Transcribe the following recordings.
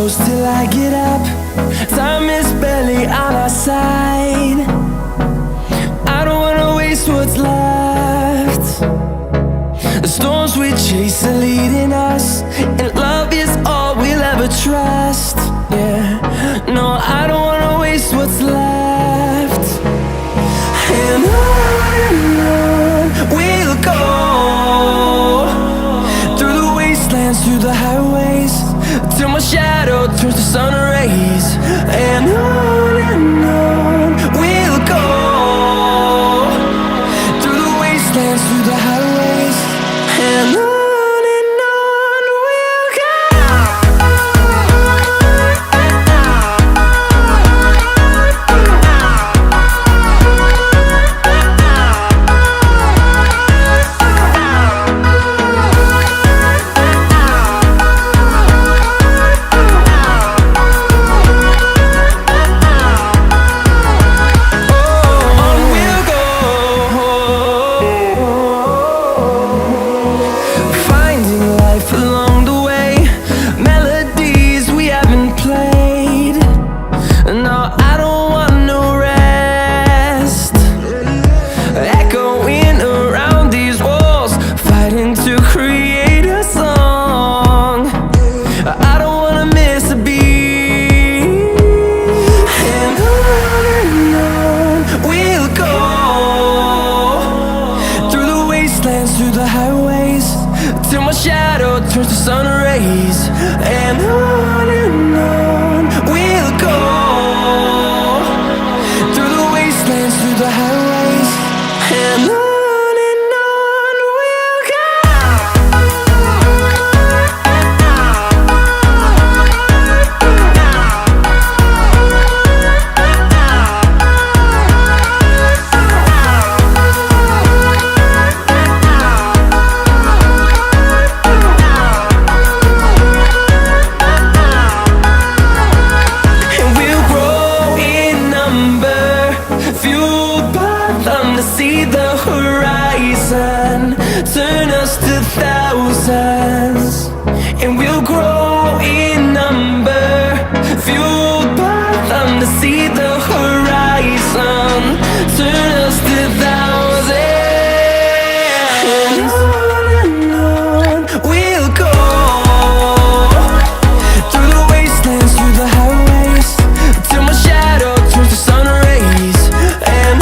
close till I get up. Time is barely on our side. I don't wanna waste what's left. The storms we chase are leading us, and love is all we'll ever trust. Yeah, no, I don't wanna waste what's left. And on we'll go, through the wastelands, through the highways, till my shadow turns to sun rays. And on we'll go, through the wastelands, through the highways, and on. Through the highways, till my shadow turns to sun rays. And on we'll go, through the wastelands, through the highways, and on. See the horizon turn us to thousands, and we'll grow in number, fueled by them. To see the horizon turn us to thousands, and on we'll go, through the wastelands, through the highways, till my shadow turns to sun rays. And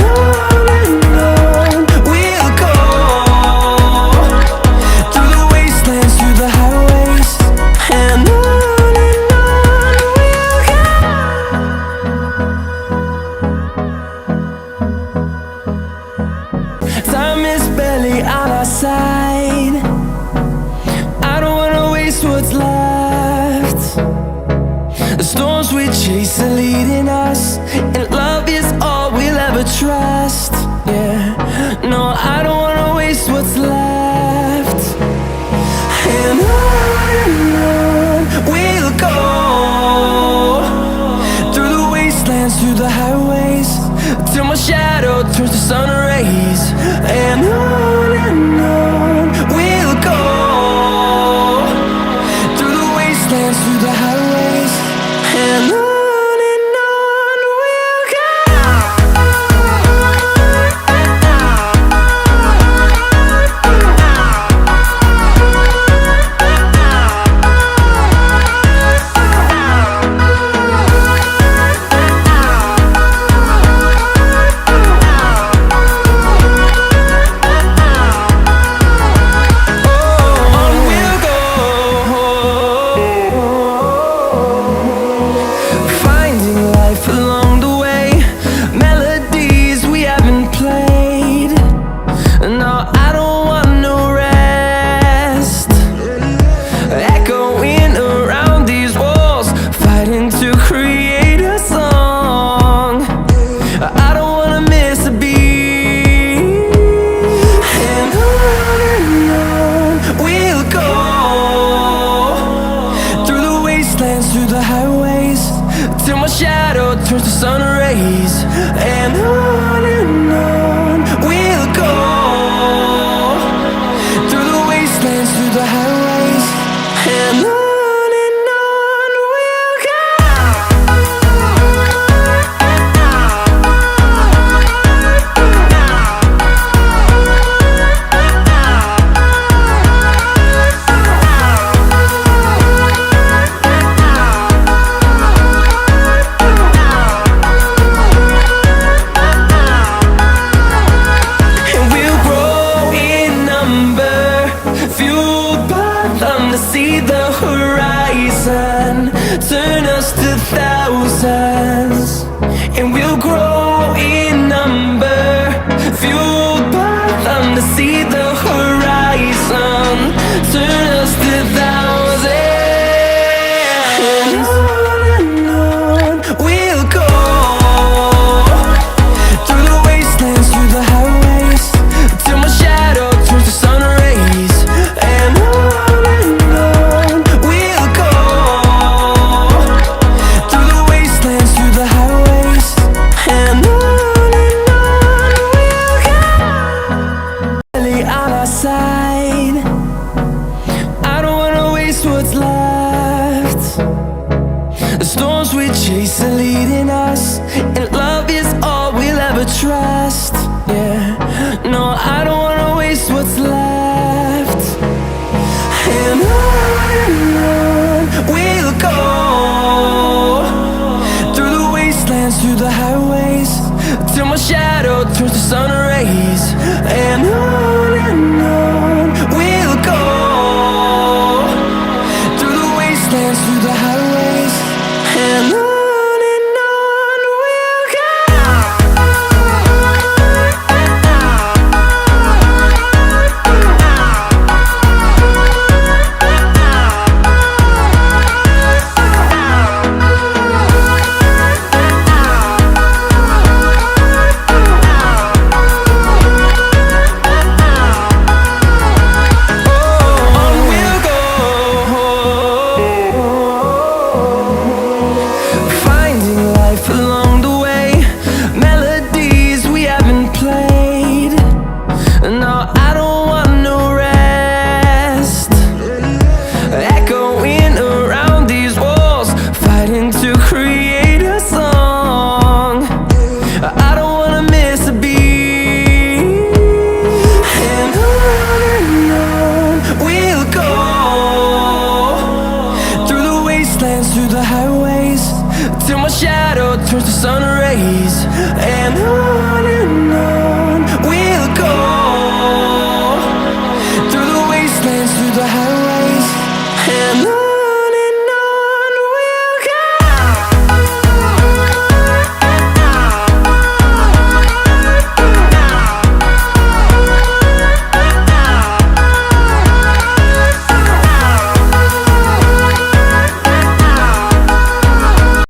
time is barely on our side. I don't wanna waste what's left. The storms we chase are leading us, and love is all we'll ever trust. Yeah, no, I don't wanna waste what's left. And on we'll go, through the wastelands, through the highways, till my shadow turns to sun rays. And on we'll go, through the wastelands, through the highways, and on. Through the highways, till my shadow turns to sun rays. And on we'll go, through the wastelands, through the highways, and on we'll through the highways, till my shadow turns to sun rays. And on we'll go, through the wastelands, through the highways, and on we'll go. Along the way, melodies we haven't played. No, I don't want no rest, echoing around these walls, fighting to create a song. I don't wanna miss a beat. And on we'll go, through the wastelands, through the highways, till my shadow turns to sun rays. And on